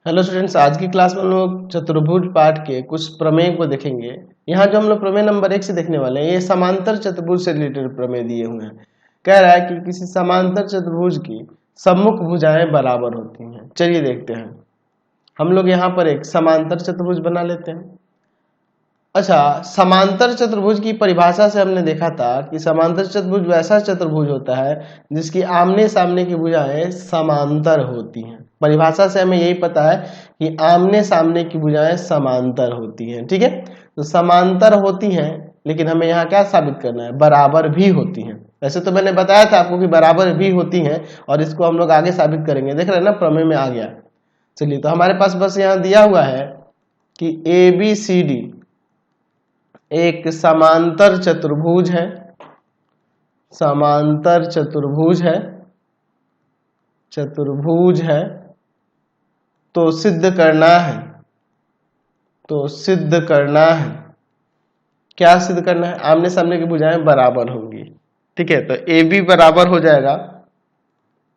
Hello students, आज की class में हम लोग चतुर्भुज पाठ के कुछ प्रमेय को देखेंगे। यहाँ जो हम लोग प्रमेय नंबर 1 से देखने वाले हैं, ये समांतर चतुर्भुज से रिलेटेड प्रमेय दिए हुए हैं। कह रहा है कि किसी समांतर चतुर्भुज की सम्मुख भुजाएं बराबर होती हैं। चलिए देखते हैं। हम लोग यहाँ पर एक समांतर चतुर्भुज बना लेते हैं। अच्छा, समांतर चतुर्भुज की परिभाषा से हमने देखा था कि समांतर चतुर्भुज वैसा चतुर्भुज होता है जिसकी आमने सामने की भुजाएं समांतर होती हैं। परिभाषा से हमें यही पता है कि आमने सामने की भुजाएं समांतर होती हैं। ठीक है, तो समांतर होती हैं, लेकिन हमें यहाँ क्या साबित करना है? बराबर भी होती हैं। वैसे तो मैंने बताया था आपको कि बराबर भी होती हैं, और इसको हम लोग आगे साबित करेंगे। देख रहे हैं ना, प्रमेय में आ गया। चलिए, तो हमारे पास बस यहाँ दिया हुआ है कि ABCD एक समांतर चतुर्भुज है। समांतर चतुर्भुज है, चतुर्भुज है, तो सिद्ध करना है। तो सिद्ध करना है, क्या सिद्ध करना है? आमने सामने की भुजाएं बराबर होंगी। ठीक है, तो AB बराबर हो जाएगा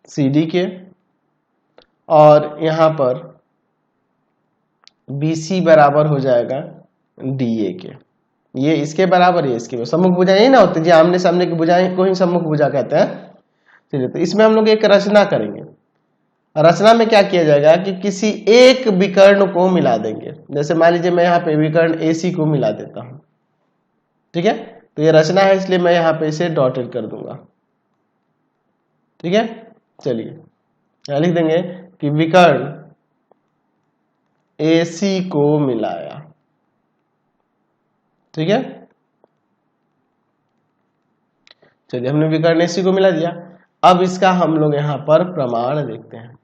CD के, और यहां पर BC बराबर हो जाएगा DA के। ये इसके बराबर, ये इसके सम्मुख भुजाएं ना होती जी, आमने सामने की भुजाएं को ही सम्मुख भुजा कहते हैं। चलिए, तो इसमें हम लोग एक रचना करेंगे। रचना में क्या किया जाएगा कि किसी एक विकर्ण को मिला देंगे। जैसे मान लीजिए मैं यहाँ पे विकर्ण AC को मिला देता हूं। ठीक है, तो ये रचना है, इसलिए मैं यहाँ पे इसे डॉटेड कर दूंगा। ठीक है, चलिए यहाँ लिख देंगे कि विकर्ण AC को मिलाया। ठीक है, चलिए हमने विकर्ण AC को मिला दिया। अब इसका हम लोग यहाँ पर प्रमाण देखते हैं।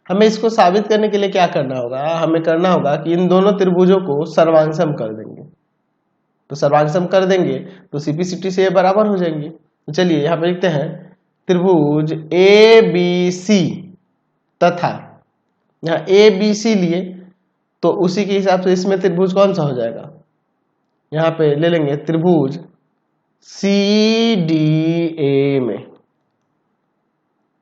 हमें इसको साबित करने के लिए क्या करना होगा? हमें करना होगा कि इन दोनों त्रिभुजों को सर्वांगसम कर देंगे। तो सर्वांगसम कर देंगे तो CPCT से ये बराबर हो जाएंगी। तो चलिए यहाँ पे लिखते हैं त्रिभुज ABC तथा यहाँ ABC लिए, तो उसी के हिसाब से इसमें त्रिभुज कौन सा हो जाएगा? यहाँ पे ले लेंगे त्रिभुज CDA में।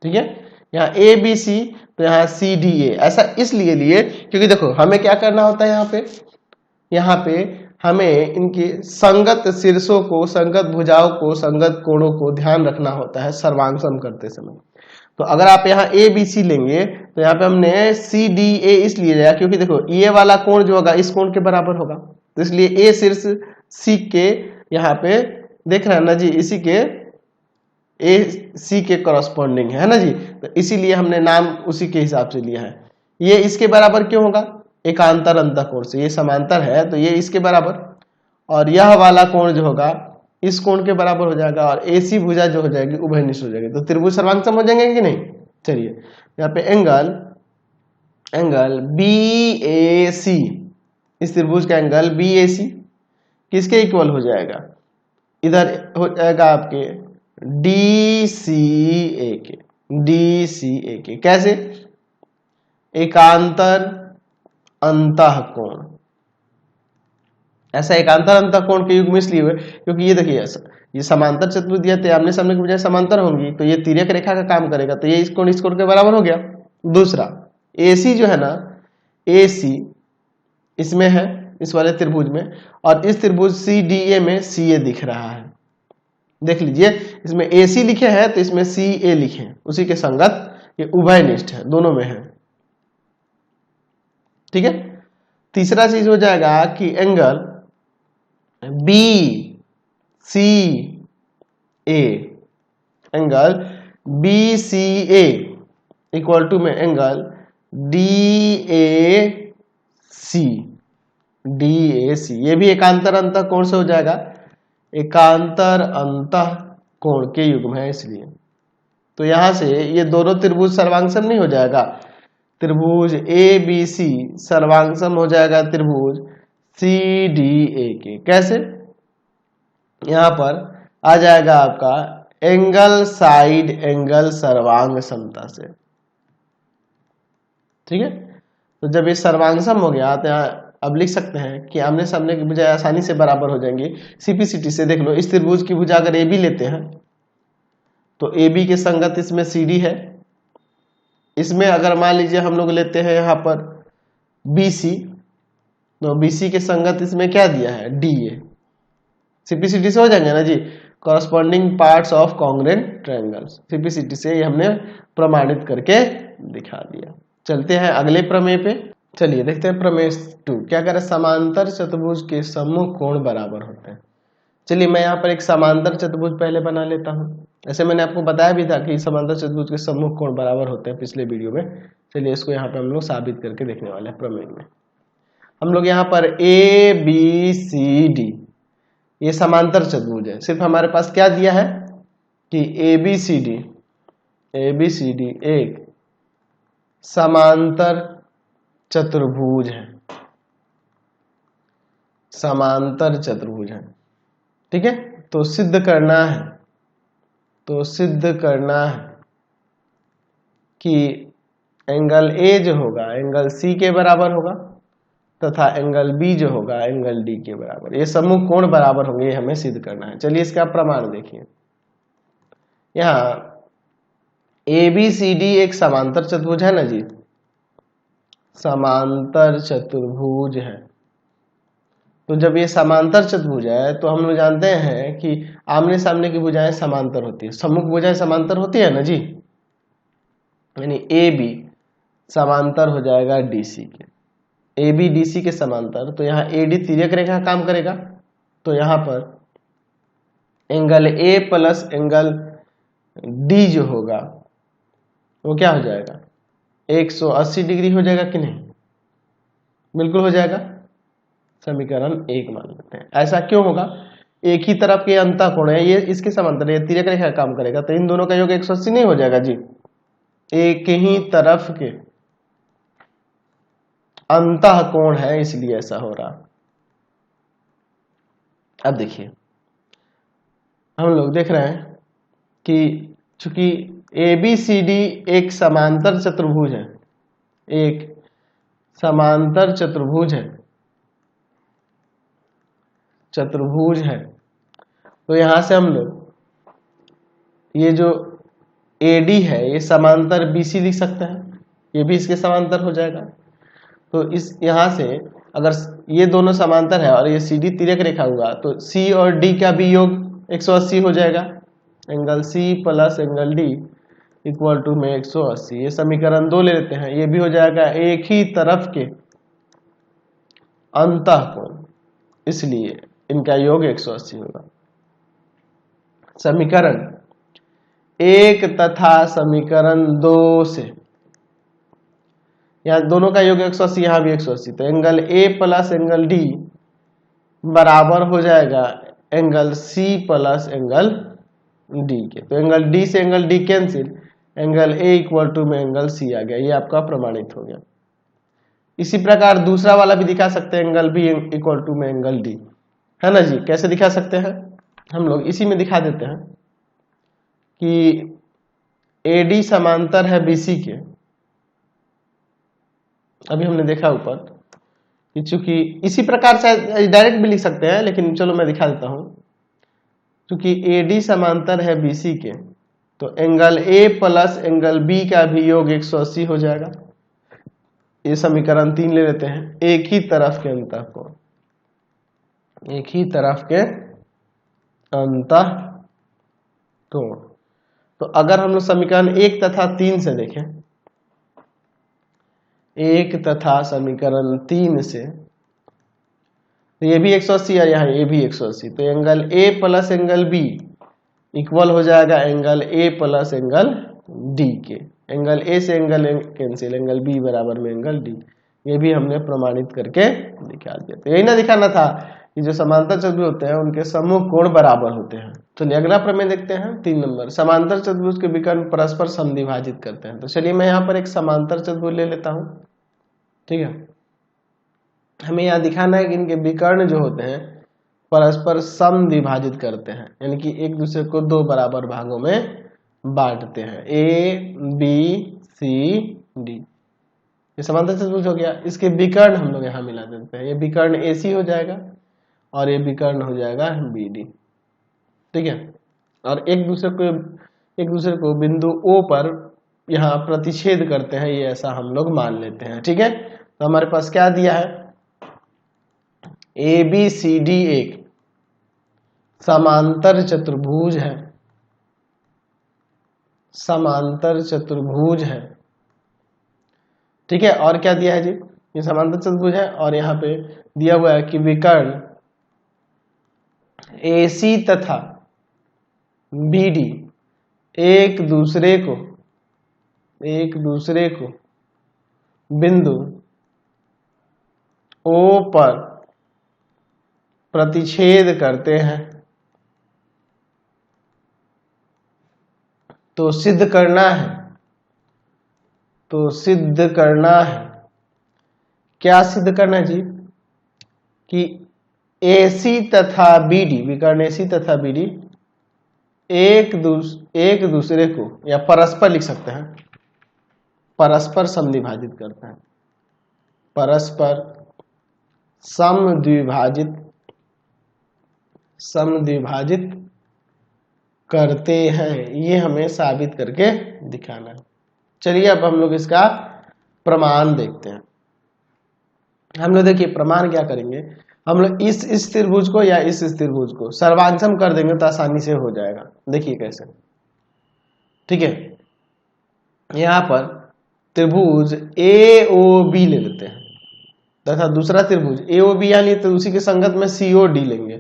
ठीक है, यहाँ ABC तो यहाँ CDA। ऐसा इसलिए लिए क्योंकि देखो हमें क्या करना होता है, यहाँ पे हमें इनके संगत शीर्षों को, संगत भुजाओं को, संगत कोणों को ध्यान रखना होता है सर्वांगसम करते समय। तो अगर आप यहाँ ABC लेंगे तो यहाँ पे हमने CDA इसलिए लिया क्योंकि देखो ये वाला कोण जो होगा इस कोण के बराबर होगा, तो इसलिए A शीर्ष C के यहाँ पे देख रहे हैं ना जी, इसी के AC के कॉरस्पॉन्डिंग है ना जी, तो इसीलिए हमने नाम उसी के हिसाब से लिया है। ये इसके बराबर क्यों होगा? एकांतर अंतःकोण से, ये समांतर है तो ये इसके बराबर, और यह वाला कोण जो होगा इस कोण के बराबर हो जाएगा, और AC भुजा जो हो जाएगी उभयनिष्ठ हो जाएगी। तो त्रिभुज सर्वांगसम हो जाएंगे कि नहीं? चलिए यहाँ पे एंगल BAC, इस त्रिभुज का एंगल BAC किसके इक्वल हो जाएगा? इधर हो जाएगा आपके DCA के। कैसे? एकांतर अंतःकोण। ऐसा एकांतर अंतःकोण के युग में इसलिए हुए क्योंकि ये देखिए ये समांतर चतुर्भुज दिया तो आमने सामने की बजाय समांतर होंगी, तो ये तिर्यक रेखा का काम करेगा, तो ये इस कोण के बराबर हो गया। दूसरा AC जो है ना, AC इसमें है, इस वाले त्रिभुज में, और इस त्रिभुज CDA में CA दिख रहा है। देख लीजिए, इसमें AC लिखे हैं तो इसमें CA लिखे, उसी के संगत ये उभयनिष्ठ है, दोनों में है। ठीक है, तीसरा चीज हो जाएगा कि एंगल BCA इक्वल टू में एंगल DAC, ये भी एकांतर अंतःकोण से हो जाएगा, एकांतर अंतःकोण के युग्म है इसलिए। तो यहां से ये दोनों त्रिभुज सर्वांगसम नहीं हो जाएगा, त्रिभुज ABC सर्वांगसम हो जाएगा त्रिभुज CDA के। कैसे? यहां पर आ जाएगा आपका एंगल साइड एंगल सर्वांग समता से। ठीक है, तो जब ये सर्वांगसम हो गया तो यहाँ अब लिख सकते हैं कि आमने सामने की भुजाएं आसानी से बराबर हो जाएंगी। CPCT से देख लो, इस त्रिभुज की भुजा अगर AB लेते हैं तो AB के संगत इसमें CD है। इसमें अगर मान लीजिए हम लोग लेते हैं यहाँ पर BC, तो BC के संगत इसमें क्या दिया है, DA। सिंप्लिसिटी से हो जाएंगे ना जी, corresponding parts of congruent triangles. Simplicity से ये हमने प्रमाणित करके दिखा दिया। चलते हैं अगले प्रमेय पे। चलिए देखते हैं प्रमेय 2 क्या कह रहा है, समांतर चतुर्भुज के सम्मुख कोण बराबर होते हैं। चलिए मैं यहाँ पर एक समांतर चतुर्भुज पहले बना लेता हूँ। ऐसे मैंने आपको बताया भी था कि समांतर चतुर्भुज के सम्मुख कोण बराबर होते हैं पिछले वीडियो में। चलिए इसको यहाँ पे हम लोग साबित करके देखने वाले हैं प्रमेय में। हम लोग यहाँ पर ABCD ये समांतर चतुर्भुज है। सिर्फ हमारे पास क्या दिया है कि ABCD एक समांतर चतुर्भुज है, समांतर चतुर्भुज है, ठीक है। तो सिद्ध करना है कि एंगल A जो होगा एंगल C के बराबर होगा तथा एंगल B जो होगा एंगल D के बराबर। ये सम्मुख कोण बराबर होंगे, ये हमें सिद्ध करना है। चलिए इसका प्रमाण देखिए। यहाँ ABCD एक समांतर चतुर्भुज है ना जी, समांतर चतुर्भुज है। तो जब ये समांतर चतुर्भुज है तो हम लोग जानते हैं कि आमने सामने की भुजाएं समांतर होती है, सम्मुख भुजाएं समांतर होती है ना जी, यानी AB समांतर हो जाएगा DC के, AB DC के समांतर। तो यहाँ AD तिर्यक रेखा काम करेगा, तो यहाँ पर angle A plus angle D जो होगा वो क्या हो जाएगा, 180 डिग्री हो जाएगा कि नहीं, बिल्कुल हो जाएगा। समीकरण 1 मान लेते हैं। ऐसा क्यों होगा, एक ही तरफ के अंतःकोण है, ये इसके समांतर है, तिर्यक रेखा काम करेगा, तो इन दोनों का योग 180 नहीं हो जाएगा जी, एक ही तरफ के अंतःकोण है इसलिए ऐसा हो रहा। अब देखिए हम लोग देख रहे हैं कि चूंकि ABCD एक समांतर चतुर्भुज है, एक समांतर चतुर्भुज है, तो यहां से हम लोग ये जो AD है ये समांतर BC लिख सकते हैं, ये भी इसके समांतर हो जाएगा। तो इस यहां से अगर ये दोनों समांतर है और ये CD तिर्यक रेखा हुआ तो C और D का भी योग 180 हो जाएगा, angle C plus angle D equal to में 180। ये समीकरण 2 ले लेते हैं, ये भी हो जाएगा एक ही तरफ के अंतःकोण, इसलिए इनका योग 180 होगा। समीकरण 1 तथा समीकरण 2 से यहाँ दोनों का योग 180, यहाँ भी 180, तो angle A plus angle D बराबर हो जाएगा angle C plus angle D के। तो एंगल D से angle D cancel, angle A equal to में एंगल C आ गया, ये आपका प्रमाणित हो गया। इसी प्रकार दूसरा वाला भी दिखा सकते हैं, एंगल B इक्वल टू में एंगल D, है ना जी। कैसे दिखा सकते हैं, हम लोग इसी में दिखा देते हैं कि AD समांतर है BC के। अभी हमने देखा ऊपर कि चूंकि इसी प्रकार से डायरेक्ट भी लिख सकते हैं, लेकिन चलो मैं दिखा देता हूं। चूंकि AD समांतर है BC के तो angle A plus angle B का भी योग 180 हो जाएगा। ये समीकरण 3 ले लेते हैं, एक ही तरफ के अंतःकोण, एक ही तरफ के अंतःकोण। तो अगर हम लोग समीकरण 1 तथा 3 से देखें, 1 तथा समीकरण 3 से, तो ये भी 180 है, यहाँ ये भी 180, तो angle A plus angle B equal हो जाएगा angle A plus angle D के। एंगल A से एंगल कैंसिल, एंगल B बराबर में एंगल D, ये भी हमने प्रमाणित करके दिखा दिया। तो यही ना दिखाना था कि जो समांतर चतुर्भुज होते हैं उनके सम्मुख कोण बराबर होते हैं। चलिए अगला प्रमेय देखते हैं, 3 नंबर। समांतर चतुर्भुज के विकर्ण परस्पर समद्विभाजित करते हैं। तो चलिए मैं यहाँ पर एक समांतर चतुर्भुज ले लेता हूँ, ठीक है। हमें यहाँ दिखाना है कि इनके विकर्ण जो होते हैं परस्पर समद्विभाजित करते हैं, यानी कि एक दूसरे को 2 बराबर भागों में बांटते हैं। ABCD ये समांतर चतुर्भुज हो गया। इसके विकर्ण हम लोग यहाँ मिला देते हैं, ये विकर्ण AC हो जाएगा और ये विकर्ण हो जाएगा BD, ठीक है। और एक दूसरे को बिंदु O पर यहाँ प्रतिच्छेद करते हैं, ये ऐसा हम लोग मान लेते हैं, ठीक है। तो हमारे पास क्या दिया है, ABCD एक समांतर चतुर्भुज है, समांतर चतुर्भुज है। ठीक है, और क्या दिया है जी, ये समांतर चतुर्भुज है और यहाँ पे दिया हुआ है कि विकर्ण AC तथा BD एक दूसरे को बिंदु O पर प्रतिच्छेद करते हैं। तो सिद्ध करना है, क्या सिद्ध करना है जी, कि AC तथा BD, विकर्ण AC तथा BD एक दूसरे को, या परस्पर लिख सकते हैं, परस्पर समद्विभाजित करते हैं, परस्पर समद्विभाजित करते हैं। ये हमें साबित करके दिखाना है। चलिए अब हम लोग इसका प्रमाण देखते हैं। हम लोग देखिए प्रमाण क्या करेंगे, हम लोग इस त्रिभुज को या इस त्रिभुज को सर्वांगसम कर देंगे तो आसानी से हो जाएगा। देखिए कैसे, ठीक है, यहां पर त्रिभुज AOB ले लेते हैं तथा दूसरा त्रिभुज AOB यानी तो उसी के संगत में COD लेंगे,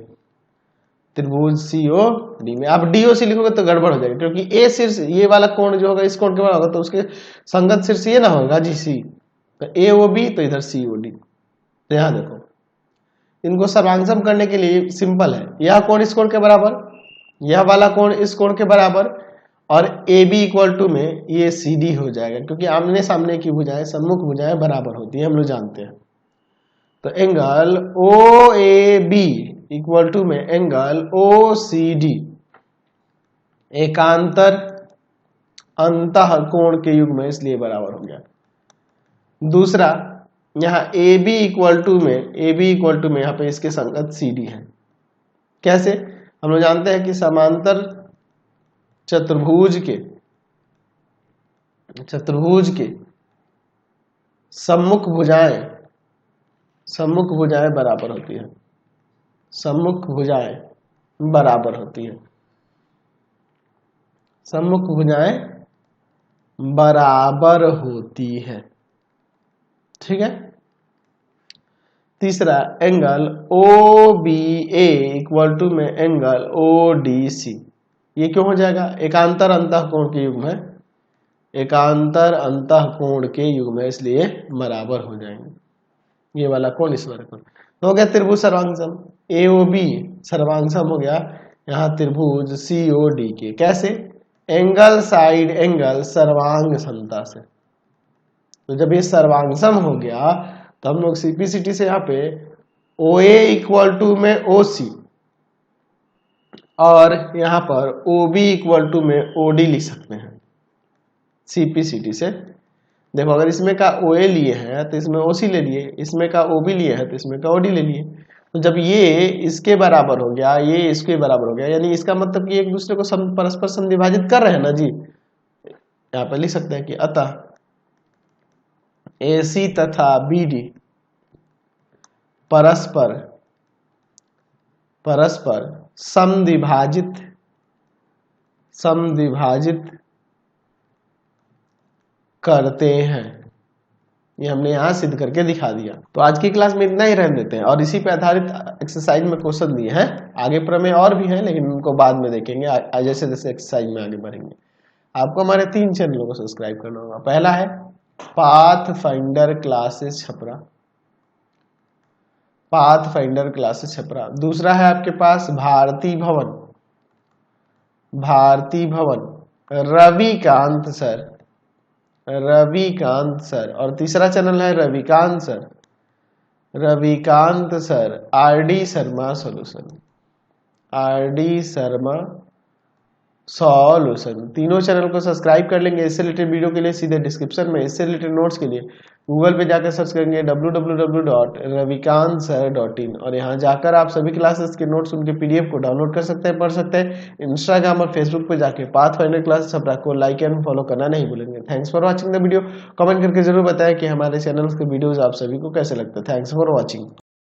त्रिभुज COD में। आप DOC लिखोगे तो गड़बड़ हो जाएगी, क्योंकि A शीर्ष ये वाला कोण जो होगा इस कोण के बराबर होगा, तो उसके संगत शीर्ष ये ना होगा जी C, तो AOB तो इधर COD। तो यहां देखो, इनको सर्वांगसम करने के लिए सिंपल है, यह कोण इस कोण के बराबर, यह वाला कोण इस कोण के बराबर, और AB इक्वल टू में ये CD हो जाएगा, क्योंकि आमने सामने की भुजाएं, सम्मुख भुजाएं बराबर होती है, हम लोग जानते हैं। तो एंगल OAB इक्वल टू में एंगल OCD एकांतर अंतः कोण के युग्म में, इसलिए बराबर हो गया। दूसरा, यहाँ AB इक्वल टू में यहाँ पे इसके संगत CD है। कैसे, हम लोग जानते हैं कि समांतर चतुर्भुज के सम्मुख भुजाएं बराबर होती है, सम्मुख भुजाएं बराबर होती है, सम्मुख भुजाएं बराबर होती है। ठीक है। तीसरा, एंगल OBA इक्वल टू में एंगल ODC, ये क्यों हो जाएगा, एकांतर अंतः कोण के युग्म है, एकांतर अंतः कोण के युग्म है, इसलिए बराबर हो जाएंगे। ये वाला कोण इस वाला कोण तो हो गया त्रिभुज सर्वांगसम। AOB सर्वांगसम हो गया यहाँ त्रिभुज COD के। कैसे, एंगल साइड एंगल सर्वांग समता से। तो जब ये सर्वांगसम हो गया तो हम लोग CPCT से यहाँ पे OA इक्वल टू में OC और यहाँ पर OB इक्वल टू में OD लिख सकते हैं CPCT से। देखो, अगर इसमें का OA लिए है तो इसमें OC ले लिए, इसमें का OB लिए है तो इसमें का OD ले लिए। तो जब ये इसके बराबर हो गया, ये इसके बराबर हो गया, यानी इसका मतलब कि एक दूसरे को परस्पर समद्विभाजित कर रहे हैं ना जी। यहाँ पर लिख सकते हैं कि अतः AC तथा BD परस्पर समद्विभाजित करते हैं। ये हमने यहां सिद्ध करके दिखा दिया। तो आज की क्लास में इतना ही रहने देते हैं, और इसी पे आधारित एक्सरसाइज में क्वेश्चन दिए हैं। आगे प्रमेय और भी हैं, लेकिन उनको बाद में देखेंगे जैसे जैसे एक्सरसाइज में आगे बढ़ेंगे। आपको हमारे 3 चैनलों को सब्सक्राइब करना होगा। पहला है pathfinder classes Chhapra, pathfinder classes Chhapra. दूसरा है आपके पास भारती भवन रविकांत सर। और तीसरा चैनल है Ravikant sir RD Sharma solution, RD Sharma solution. तीनों चैनल को सब्सक्राइब कर लेंगे। इससे रिलेटेड वीडियो के लिए सीधे डिस्क्रिप्शन में, इससे रिलेटेड नोट्स के लिए गूगल पे जाकर सर्च करेंगे www.ravikansir.in और यहाँ जाकर आप सभी क्लासेस के नोट्स उनके पीडीएफ को डाउनलोड कर सकते हैं, पढ़ सकते हैं। इंस्टाग्राम और फेसबुक पे जाके पाथफाइंडर क्लासेस अपना को लाइक एंड फॉलो करना नहीं भूलेंगे। Thanks for watching the video. Comment करके जरूर बताएं कि हमारे चैनल के वीडियोज आप सभी को कैसे लगते हैं। Thanks for watching.